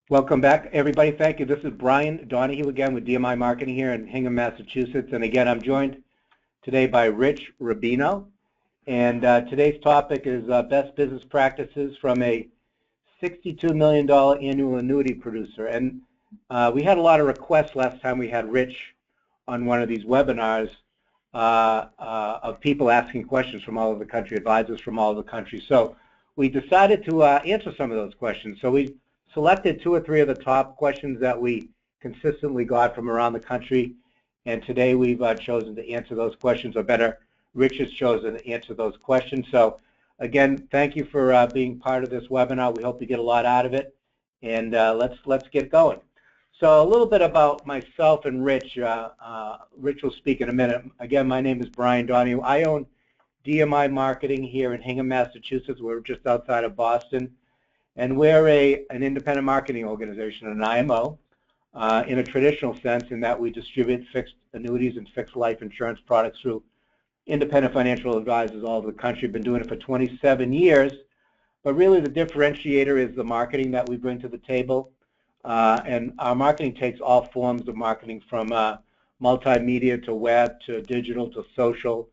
Welcome back, everybody. Thank you. This is Brian Donahue again with DMI Marketing here in Hingham, Massachusetts. And again, I'm joined today by Rich Rubino. And today's topic is best business practices from a $62 million annual annuity producer. And we had a lot of requests last time we had Rich on one of these webinars of people asking questions from all over the country, advisors from all over the country. So we decided to answer some of those questions. So we selected 2 or 3 of the top questions that we consistently got from around the country, and today we've chosen to answer those questions, or better, Rich has chosen to answer those questions. So again, thank you for being part of this webinar. We hope you get a lot out of it, and let's get going. So a little bit about myself and Rich. Rich will speak in a minute. Again, my name is Brian Donahue. I own DMI Marketing here in Hingham, Massachusetts. We're just outside of Boston. And we're an independent marketing organization, an IMO, in a traditional sense, in that we distribute fixed annuities and fixed life insurance products through independent financial advisors all over the country. Been doing it for 27 years. But really the differentiator is the marketing that we bring to the table. And our marketing takes all forms of marketing, from multimedia to web to digital to social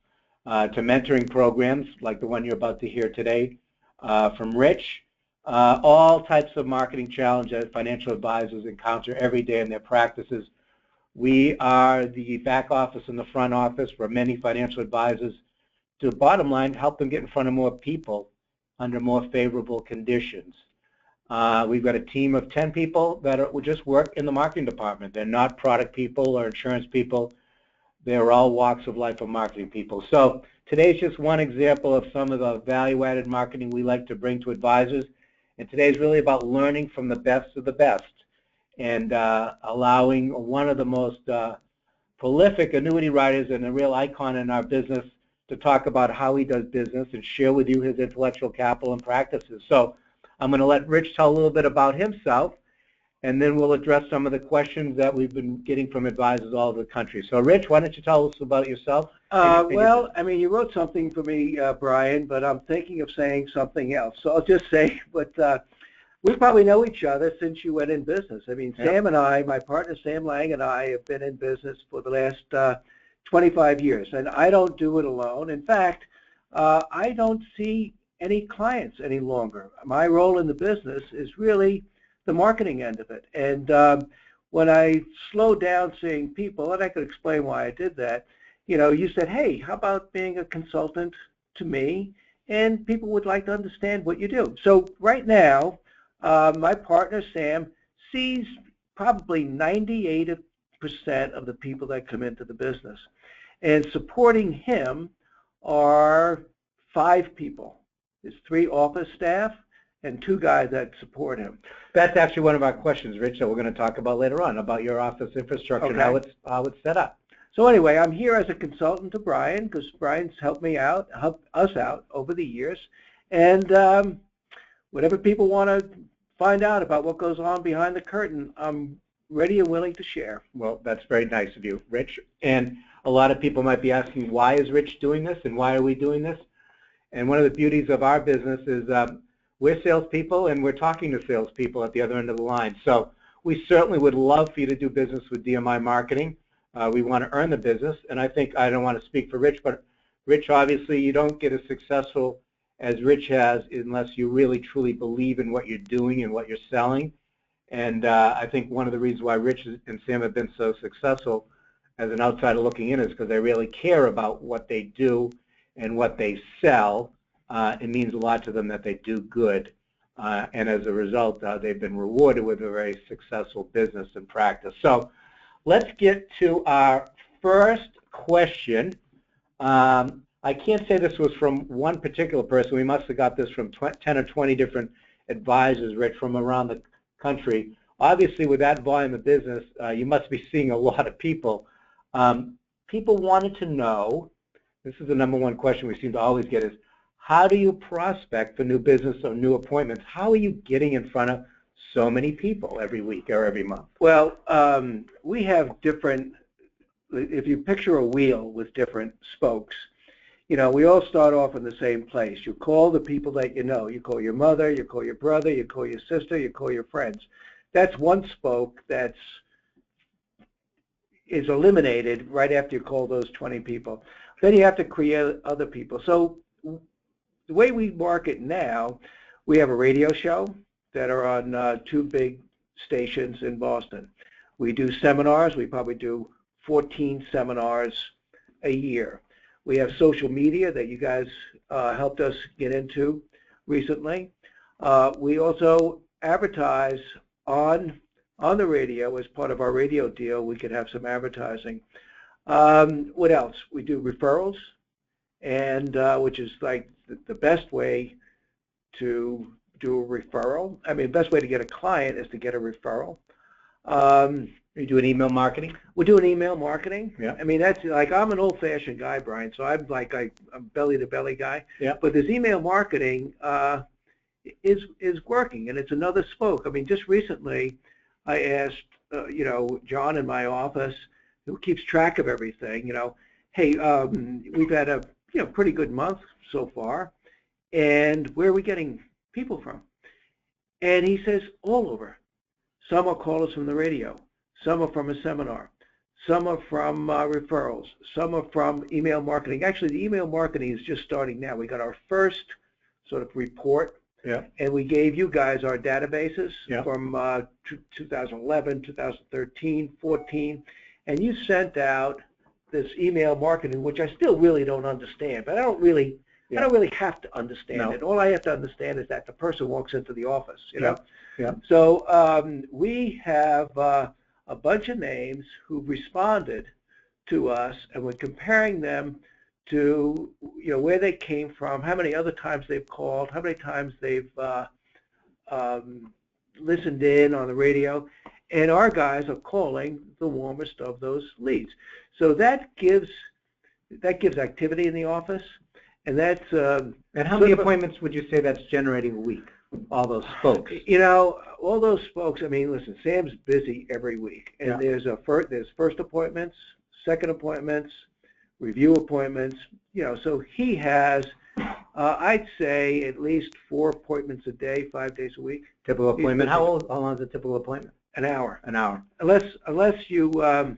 to mentoring programs like the one you're about to hear today from Rich. All types of marketing challenges financial advisors encounter every day in their practices. We are the back office and the front office for many financial advisors to, bottom line, help them get in front of more people under more favorable conditions. We've got a team of 10 people that just work in the marketing department. They're not product people or insurance people. They're all walks of life of marketing people. So today's just one example of some of the value-added marketing we like to bring to advisors. And today is really about learning from the best of the best and allowing one of the most prolific annuity writers and a real icon in our business to talk about how he does business and share with you his intellectual capital and practices. So I'm going to let Rich tell a little bit about himself, and then we'll address some of the questions that we've been getting from advisors all over the country. So Rich, why don't you tell us about yourself? Well, I mean, you wrote something for me, Brian, but I'm thinking of saying something else. So I'll just say, but we probably know each other since you went in business. I mean, Sam and I, my partner Sam Lang and I, have been in business for the last 25 years, and I don't do it alone. In fact, I don't see any clients any longer. My role in the business is really the marketing end of it. And when I slowed down seeing people, and I could explain why I did that, you know, you said, hey, how about being a consultant to me? And people would like to understand what you do. So right now, my partner Sam sees probably 98% of the people that come into the business. And supporting him are 5 people. There's 3 office staff and 2 guys that support him. That's actually one of our questions, Rich, that we're going to talk about later on, about your office infrastructure and how it's set up. So anyway, I'm here as a consultant to Brian because Brian's helped us out over the years. And whatever people want to find out about what goes on behind the curtain, I'm ready and willing to share. Well, that's very nice of you, Rich. And a lot of people might be asking, why is Rich doing this and why are we doing this? And one of the beauties of our business is we're salespeople and we're talking to salespeople at the other end of the line. So we certainly would love for you to do business with DMI Marketing. We want to earn the business, and I think, I don't want to speak for Rich, but Rich, obviously you don't get as successful as Rich has unless you really truly believe in what you're doing and what you're selling. And I think one of the reasons why Rich and Sam have been so successful as an outsider looking in is because they really care about what they do and what they sell. It means a lot to them that they do good. And as a result, they've been rewarded with a very successful business and practice. So let's get to our first question. I can't say this was from one particular person. We must have got this from 10 or 20 different advisors, Rich, from around the country. Obviously, with that volume of business, you must be seeing a lot of people. People wanted to know, this is the #1 question we seem to always get, is how do you prospect for new business or new appointments? How are you getting in front of so many people every week or every month? Well, we have different, if you picture a wheel with different spokes, you know, we all start off in the same place. You call the people that you know. You call your mother, you call your brother, you call your sister, you call your friends. that's one spoke is eliminated right after you call those 20 people. Then you have to create other people. So the way we market now, we have a radio show that are on 2 big stations in Boston. We do seminars. We probably do 14 seminars a year. We have social media that you guys helped us get into recently. We also advertise on the radio. As part of our radio deal, we could have some advertising. What else? We do referrals, and which is like the best way to do a referral. I mean, the best way to get a client is to get a referral. You do an email marketing? We're doing email marketing. Yeah. I mean, that's like, I'm an old-fashioned guy, Brian, so I'm like I'm belly-to-belly guy. Yeah. But this email marketing is working, and it's another spoke. I mean, just recently, I asked, John in my office, who keeps track of everything, hey, we've had a pretty good month so far, and where are we getting people from? And he says, all over. Some are callers from the radio. Some are from a seminar. Some are from referrals. Some are from email marketing. Actually, the email marketing is just starting now. We got our first sort of report, and we gave you guys our databases from 2011, 2013, 14, and you sent out this email marketing, which I still really don't understand, but I don't really have to understand it. All I have to understand is that the person walks into the office, So we have a bunch of names who responded to us, and we're comparing them to where they came from, how many other times they've called, how many times they've listened in on the radio, and our guys are calling the warmest of those leads. So that gives activity in the office, and that's and how many appointments would you say that's generating a week? All those spokes. All those spokes. I mean, listen, Sam's busy every week, and there's first appointments, second appointments, review appointments. So he has, I'd say, at least 4 appointments a day, 5 days a week. Typical appointment. How long is a typical appointment? An hour. An hour. Unless you are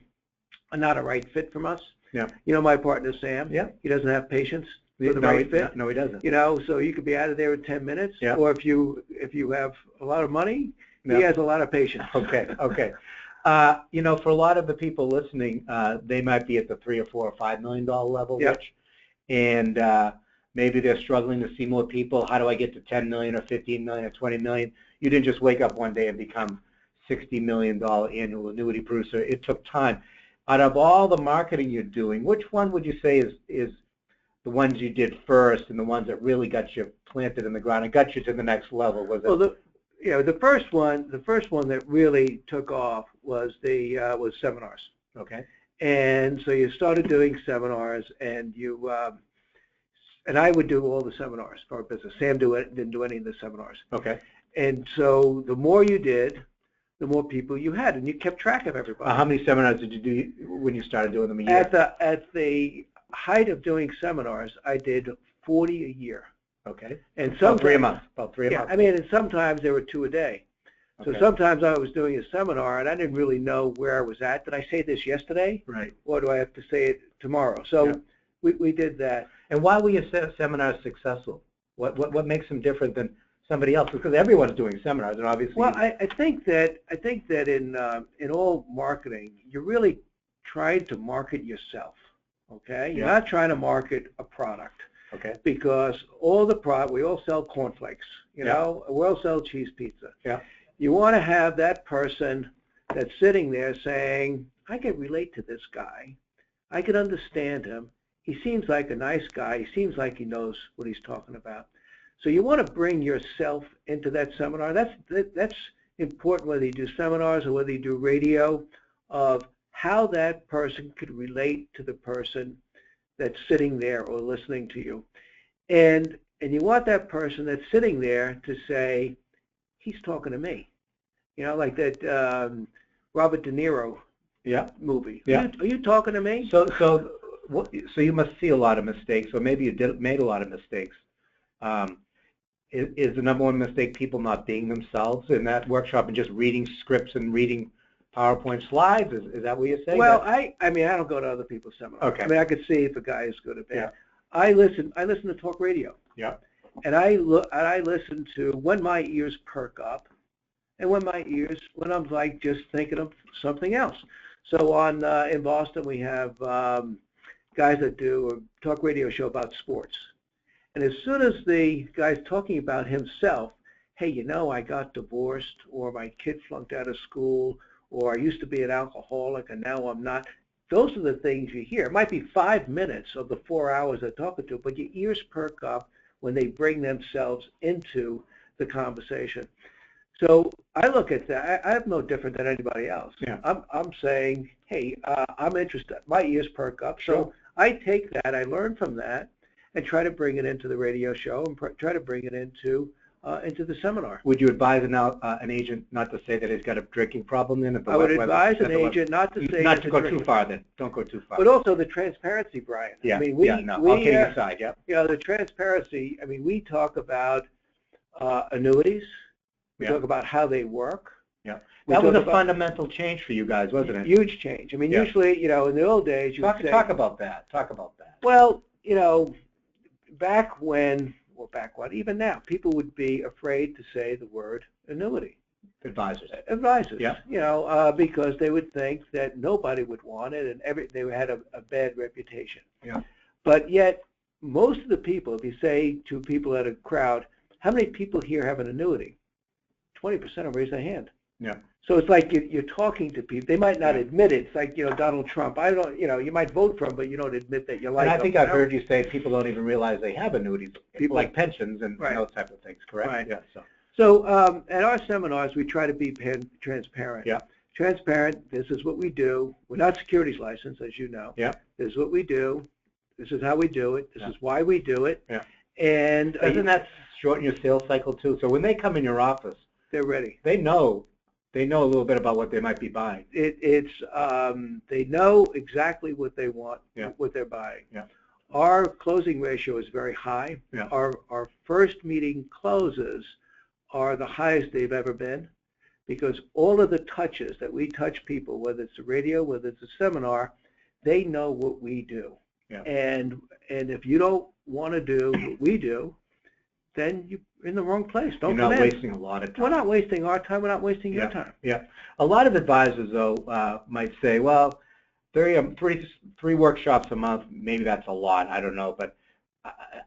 not a right fit from us. Yeah. My partner Sam. Yeah. He doesn't have patience for the right fit. No, he doesn't. So you could be out of there in 10 minutes. Yeah. Or if you have a lot of money, he has a lot of patience. Okay. Okay. For a lot of the people listening, they might be at the $3 or $4 or $5 million level, Rich, and maybe they're struggling to see more people. How do I get to 10 million or 15 million or 20 million? You didn't just wake up one day and become $60 million annual annuity producer. It took time. Out of all the marketing you're doing, which one would you say is the ones you did first and the ones that really got you planted in the ground and got you to the next level? Was it? Well, the first one that really took off was was seminars. Okay. And so you started doing seminars, and and I would do all the seminars for our business. Sam didn't do any of the seminars. Okay. And so the more you did, the more people you had, and you kept track of everybody. How many seminars did you do when you started doing them a year? At the height of doing seminars, I did 40 a year. Okay. And about 3 a month. About 3 a month. I mean, and sometimes there were 2 a day. So sometimes I was doing a seminar, and I didn't really know where I was at. Did I say this yesterday? Right. Or do I have to say it tomorrow? So we did that. And why were your seminars successful? What makes them different than somebody else? Because everyone's doing seminars, and obviously. Well, I think that in all marketing, you're really trying to market yourself. Okay. You're not trying to market a product. Okay. Because we all sell cornflakes. We all sell cheese pizza. Yeah. You want to have that person that's sitting there saying, I can relate to this guy. I can understand him. He seems like a nice guy. He seems like he knows what he's talking about. So you want to bring yourself into that seminar. That's important whether you do seminars or whether you do radio, of how that person could relate to the person that's sitting there or listening to you. And you want that person that's sitting there to say, he's talking to me. Like that Robert De Niro movie. Yeah. Are you talking to me? So you must see a lot of mistakes, or maybe you made a lot of mistakes is the number one mistake people not being themselves in that workshop and just reading scripts and reading PowerPoint slides? Is that what you're saying? Well, I mean, I don't go to other people's seminars. Okay. I mean, I could see if a guy is good or bad. Yeah. I listen to talk radio. Yeah. And I listen to when my ears perk up, and when I'm like just thinking of something else. So in Boston we have guys that do a talk radio show about sports. And as soon as the guy's talking about himself, hey, you know, I got divorced, or my kid flunked out of school, or I used to be an alcoholic and now I'm not. Those are the things you hear. It might be 5 minutes of the 4 hours they're talking to, but your ears perk up when they bring themselves into the conversation. So I look at that. I'm no different than anybody else. Yeah. I'm saying, hey, I'm interested. My ears perk up. Sure. So I take that, I learn from that, and try to bring it into the radio show and try to bring it into the seminar. Would you advise an agent not to say that he's got a drinking problem then? I would advise an agent not to say not to go too far then. Don't go too far. But also the transparency, Brian. Yeah. I mean, all kidding aside, yeah. You know, the transparency. I mean, we talk about annuities. We talk about how they work. Yeah. That was a fundamental change for you guys, wasn't it? Huge change. I mean, usually, you know, in the old days, you would say, talk about that. Talk about that. Well, you know, even now, people would be afraid to say the word annuity. Advisors. Yeah. You know, because they would think that nobody would want it, and they had a bad reputation. Yeah. But yet, most of the people, if you say to people at a crowd, how many people here have an annuity? 20% will raise their hand. Yeah. So it's like you're talking to people. They might not admit it. It's like, you know, Donald Trump. You know, you might vote for him, but you don't admit that you like him. And I think I've heard you say people don't even realize they have annuities, people like pensions and those type of things, correct? Right. Yeah. So at our seminars, we try to be transparent. Yeah. Transparent. This is what we do. We're not securities licensed, as you know. Yeah. This is what we do. This is how we do it. This is why we do it. Yeah. And doesn't that shorten your sales cycle too? So when they come in your office, they're ready. They know a little bit about what they might be buying. They know exactly what they want, what they're buying. Yeah. Our closing ratio is very high. Yeah. Our first meeting closes are the highest they've ever been, because all of the touches that we touch people, whether it's a radio, whether it's a seminar, they know what we do. Yeah. And if you don't want to do what we do, then you're in the wrong place. Don't You're not wasting a lot of time. We're not wasting our time. We're not wasting your time. Yeah. A lot of advisors, though, might say, well, three workshops a month, maybe that's a lot. I don't know. But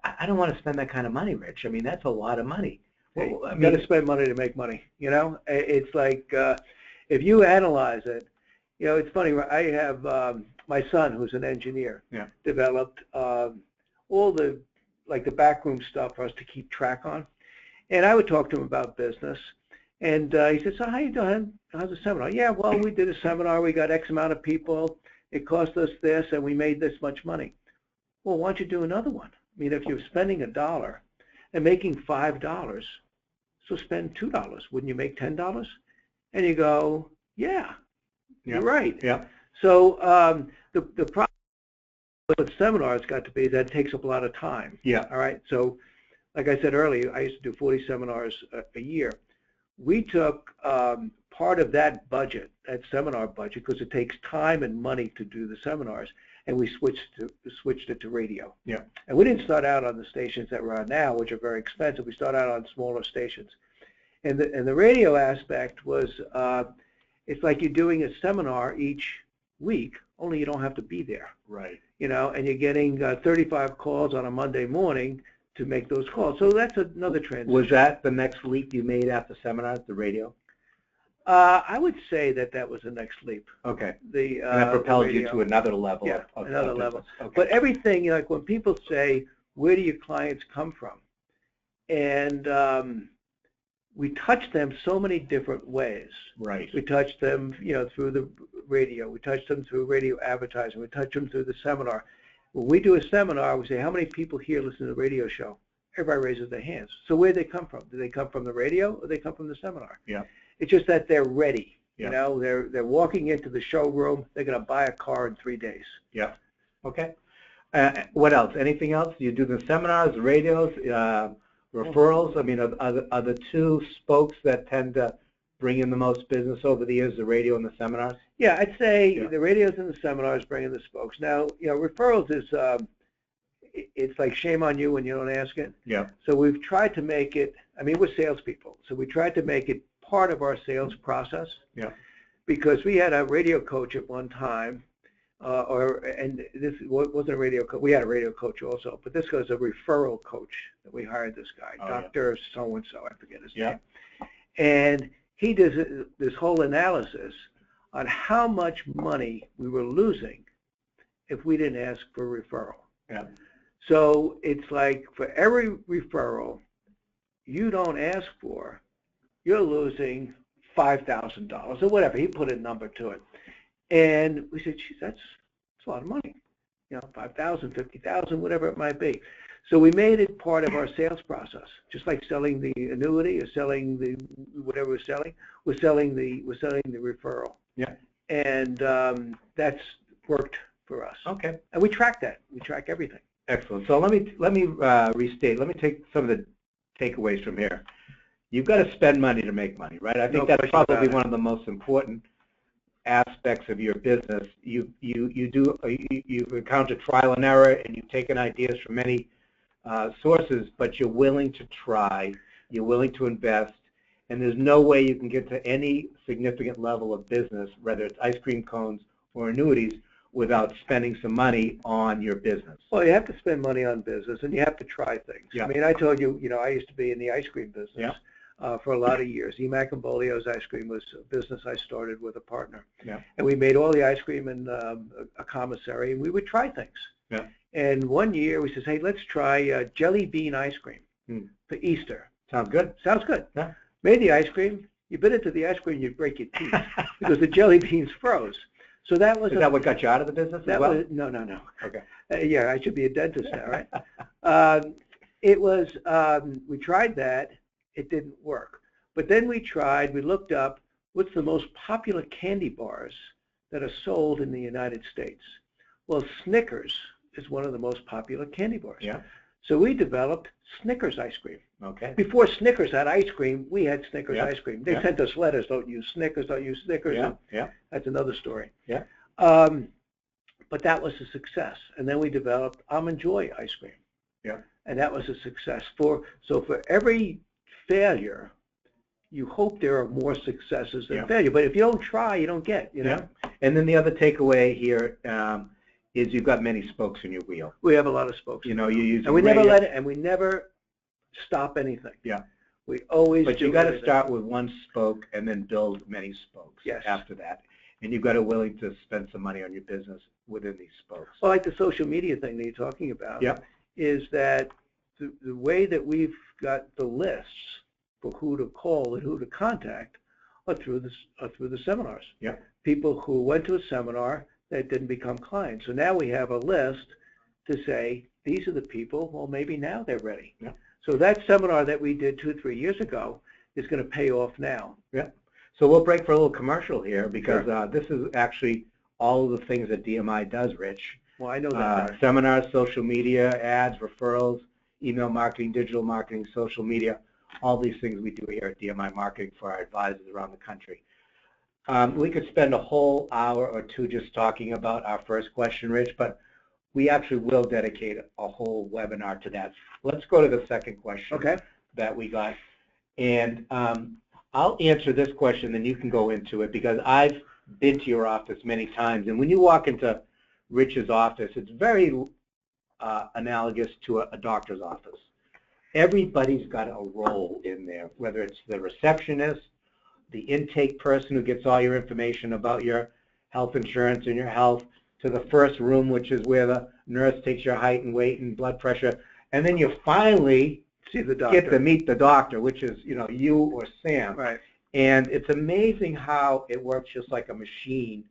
I don't want to spend that kind of money, Rich. I mean, that's a lot of money. You got to spend money to make money. You know, it's like if you analyze it, you know, it's funny. I have my son, who's an engineer, developed all the backroom stuff for us to keep track on. And I would talk to him about business. And he said, so how you doing? How's the seminar? Yeah, well, we did a seminar. We got X amount of people. It cost us this, and we made this much money. Well, why don't you do another one? I mean, if you're spending $1 and making $5, so spend $2. Wouldn't you make $10? And you go, yeah, you're right. Yeah. So the problem with seminars got to be that it takes up a lot of time. Yeah. All right. So, like I said earlier, I used to do 40 seminars a year. We took part of that budget, that seminar budget, because it takes time and money to do the seminars, and we switched it to radio. Yeah. And we didn't start out on the stations that we're on now, which are very expensive. We started out on smaller stations. And the radio aspect was, it's like you're doing a seminar each week, only you don't have to be there. Right. You know, and you're getting 35 calls on a Monday morning to make those calls. So that's another transition. Was that the next leap you made after seminars, the radio? I would say that was the next leap. Okay. And that propelled you to another level. Yeah, another level. Okay. But everything, like when people say, where do your clients come from? And we touch them so many different ways. Right. We touch them, you know, through the radio. We touch them through radio advertising. We touch them through the seminar. When we do a seminar, we say, how many people here listen to the radio show? Everybody raises their hands. So where do they come from? Do they come from the radio or do they come from the seminar? Yeah. It's just that they're ready. Yeah. You know, they're walking into the showroom. They're going to buy a car in 3 days. Yeah. Okay. What else? Anything else? You do the seminars, the radios. Referrals, I mean, are the two spokes that tend to bring in the most business over the years, the radio and the seminars? Yeah, I'd say the radios and the seminars bring in the spokes. Now, referrals is, it's like shame on you when you don't ask it. Yeah. So we've tried to make it, I mean, we're salespeople, so we tried to make it part of our sales process. Yeah. Because we had a radio coach at one time, and this wasn't a radio coach. We had a radio coach also, but this was a referral coach that we hired. This guy, Dr. So-and-so, I forget his name. And he does this whole analysis on how much money we were losing if we didn't ask for a referral. Yeah. So it's like for every referral you don't ask for, you're losing $5,000 or whatever. He put a number to it. And we said, geez, that's a lot of money. $5,000, $50,000, whatever it might be. So we made it part of our sales process, just like selling the annuity or selling the whatever we're selling. We're selling the referral. Yeah. And that's worked for us. Okay. And we track that. We track everything. Excellent. So let me restate. Let me take some of the takeaways from here. You've got to spend money to make money, right? I think that's probably one of the most important aspects of your business. You've encountered trial and error, and you've taken ideas from many sources, but you're willing to try, you're willing to invest, and there's no way you can get to any significant level of business, whether it's ice cream cones or annuities, without spending some money on your business. Well, you have to spend money on business, and you have to try things. Yeah. I mean, I told you, I used to be in the ice cream business for a lot of years. Emac and Bolio's ice cream was a business I started with a partner. Yeah. And we made all the ice cream in a commissary, and we would try things. Yeah. And one year we said, hey, let's try jelly bean ice cream for Easter. Sounds good. Sounds good. Yeah. Made the ice cream. You bit into the ice cream, you'd break your teeth because the jelly beans froze. So that was. Is that what got you out of the business as well? No. Okay. Yeah, I should be a dentist now, right? It was. We tried that. It didn't work. But then we looked up what's the most popular candy bars that are sold in the United States. Well, Snickers is one of the most popular candy bars. Yeah. So we developed Snickers ice cream. Okay. Before Snickers had ice cream, we had Snickers ice cream. They sent us letters, don't use Snickers, don't use Snickers. Yeah. That's another story. Yeah. But that was a success. And then we developed Almond Joy ice cream. Yeah. And that was a success. So for every failure, you hope there are more successes than failure. But if you don't try, you don't get, Yeah. And then the other takeaway here is you've got many spokes in your wheel. We have a lot of spokes. You use and we never let it, and we never stop anything. Yeah. We always. But you've got to start with one spoke and then build many spokes after that. And you've got to be willing to spend some money on your business within these spokes. Well, like the social media thing that you're talking about is that the way that we've got the lists for who to call and who to contact are through the seminars. Yeah. People who went to a seminar that didn't become clients. So now we have a list to say, these are the people, well, maybe now they're ready. Yeah. So that seminar that we did 2-3 years ago is going to pay off now. Yeah. So we'll break for a little commercial here because this is actually all of the things that DMI does, Rich. Well, I know that. Seminars, social media, ads, referrals, email marketing, digital marketing, social media, all these things we do here at DMI Marketing for our advisors around the country. We could spend a whole hour or two just talking about our first question, Rich, but we actually will dedicate a whole webinar to that. Let's go to the second question that we got. And I'll answer this question, then you can go into it, because I've been to your office many times. And when you walk into Rich's office, it's very analogous to a doctor's office. Everybody's got a role in there, whether it's the receptionist, the intake person who gets all your information about your health insurance and your health, to the first room, which is where the nurse takes your height and weight and blood pressure, and then you finally get to meet the doctor, which is you or Sam. Right. And it's amazing how it works just like a machine,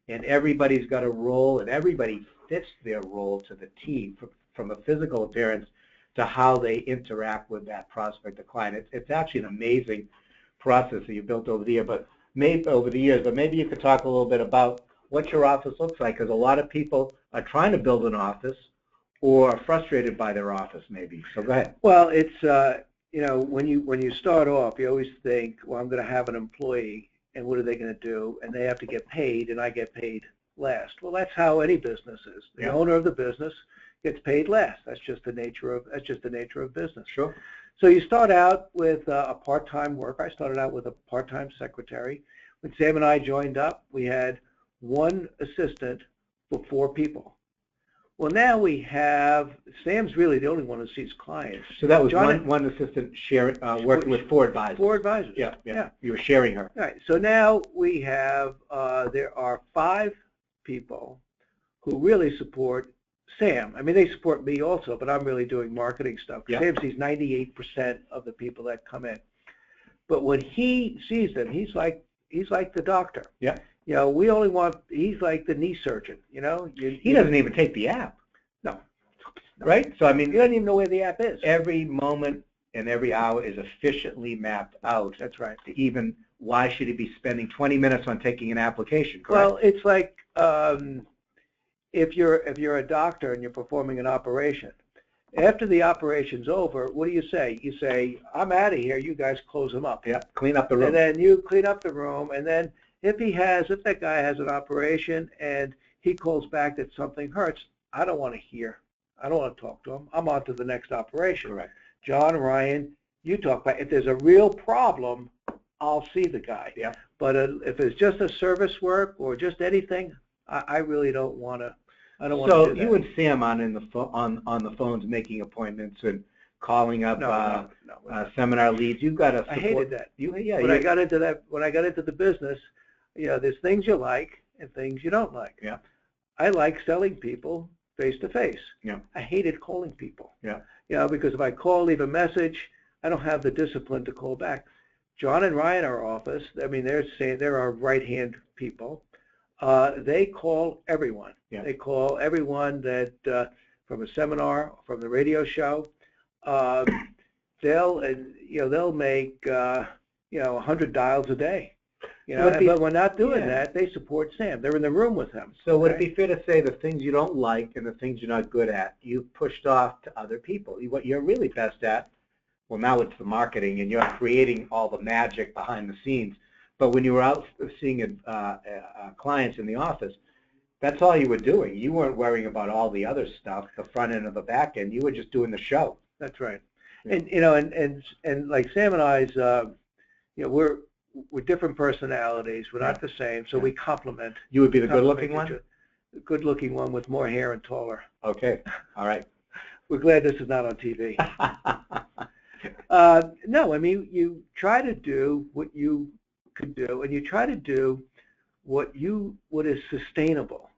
and everybody's got a role, and everybody fits their role to the T, from a physical appearance to how they interact with that prospect, the client. It's actually an amazing process that you built over the year, but maybe you could talk a little bit about what your office looks like, because a lot of people are trying to build an office or are frustrated by their office, maybe. So go ahead. Well, it's when you start off, you always think, well, I'm going to have an employee, and what are they going to do? And they have to get paid, and I get paid last. Well, that's how any business is. The owner of the business gets paid last. That's just the nature of business. Sure. So you start out with a part-time worker. I started out with a part-time secretary. When Sam and I joined up, we had one assistant for 4 people. Well, now we have, Sam's really the only one who sees clients. So that was one assistant working with 4 advisors. 4 advisors. Yeah. You were sharing her. All right. So now we have, there are 5 people who really support Sam. I mean, they support me also, but I'm really doing marketing stuff. Sam sees 98% of the people that come in. But when he sees them, he's like the doctor. Yeah. We only want, he's like the knee surgeon, He doesn't even take the app. No. Right? So, I mean, he doesn't even know where the app is. Every moment and every hour is efficiently mapped out. That's right. To even, why should he be spending 20 minutes on taking an application, correct? Well, it's like if you're a doctor and you're performing an operation, after the operation's over, what do? You say, I'm out of here, you guys close him up. Yeah, clean up the room. And then you clean up the room, and then if that guy has an operation and he calls back that something hurts, I don't want to hear. I don't want to talk to him. I'm on to the next operation. Correct. John, Ryan, you talk about, if there's a real problem, I'll see the guy. Yeah. But if it's just a service work or just anything, I really don't want to. I don't want to do that. So you and Sam on the phones making appointments and calling up seminar leads. You've got to support. I hated that. When I got into the business, there's things you like and things you don't like. Yeah. I like selling people face to face. Yeah. I hated calling people. Yeah. Because if I leave a message, I don't have the discipline to call back. John and Ryan, our office, I mean, they're our right-hand people. They call everyone. Yeah. They call everyone that from a seminar, from the radio show. They'll make 100 dials a day. But we're not doing that. They support Sam. They're in the room with him. So would it be fair to say the things you don't like and the things you're not good at, you've pushed off to other people? What you're really best at, well, now it's the marketing, and you're creating all the magic behind the scenes. But when you were out seeing clients in the office, that's all you were doing. You weren't worrying about all the other stuff, the front end or the back end. You were just doing the show. That's right. Yeah. And like Sam and I's, we're different personalities. We're not the same, so we complement. You would be the good-looking one? The good-looking one with more hair and taller. Okay. All right. We're glad this is not on TV. No, I mean, you try to do what you could do, and you try to do what is sustainable.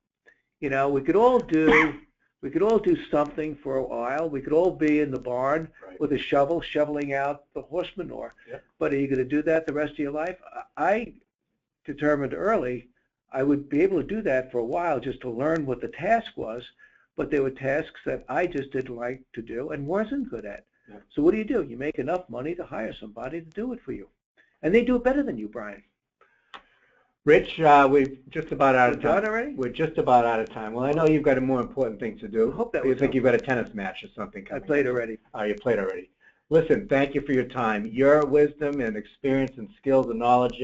We could all do something for a while. We could all be in the barn with a shovel, shoveling out the horse manure. Yeah. But are you going to do that the rest of your life? I determined early I would be able to do that for a while just to learn what the task was, but there were tasks that I just didn't like to do and wasn't good at. Yeah. So what do? You make enough money to hire somebody to do it for you. And they do it better than you, Brian. Rich, we're just about out of time. Done already? We're just about out of time. Well, I know you've got a more important thing to do. I hope that you was think you've got a tennis match or something coming. I played already. Oh, you played already. Listen, thank you for your time. Your wisdom and experience and skills and knowledge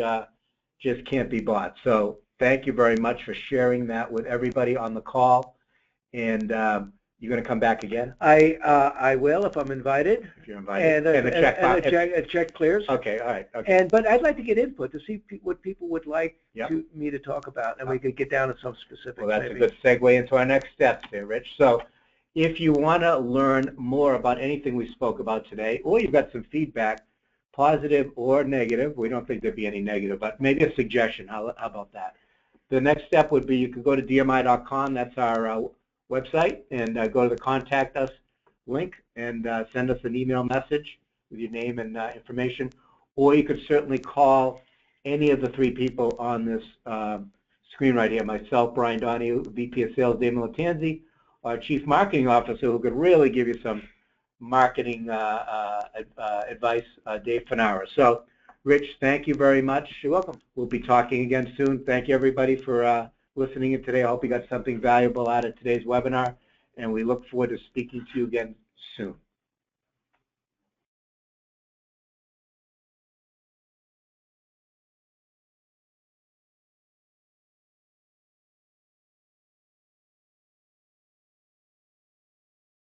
just can't be bought. So thank you very much for sharing that with everybody on the call. And you're going to come back again? I will if I'm invited. If you're invited. And the check clears. Okay, all right. Okay. But I'd like to get input to see what people would like Yep. me to talk about, and we could get down to some specifics. Well, that's maybe. a good segue into our next steps there, Rich. So if you want to learn more about anything we spoke about today, or you've got some feedback, positive or negative, we don't think there'd be any negative, but maybe a suggestion. How about that? The next step would be you could go to dmi.com. That's our website, and go to the Contact Us link and send us an email message with your name and information. Or you could certainly call any of the 3 people on this screen right here, myself, Brian Donahue, VP of Sales, Damon Latanzi, our Chief Marketing Officer, who could really give you some marketing advice, Dave Fanara. So, Rich, thank you very much. You're welcome. We'll be talking again soon. Thank you, everybody, for listening in today. I hope you got something valuable out of today's webinar, and we look forward to speaking to you again soon.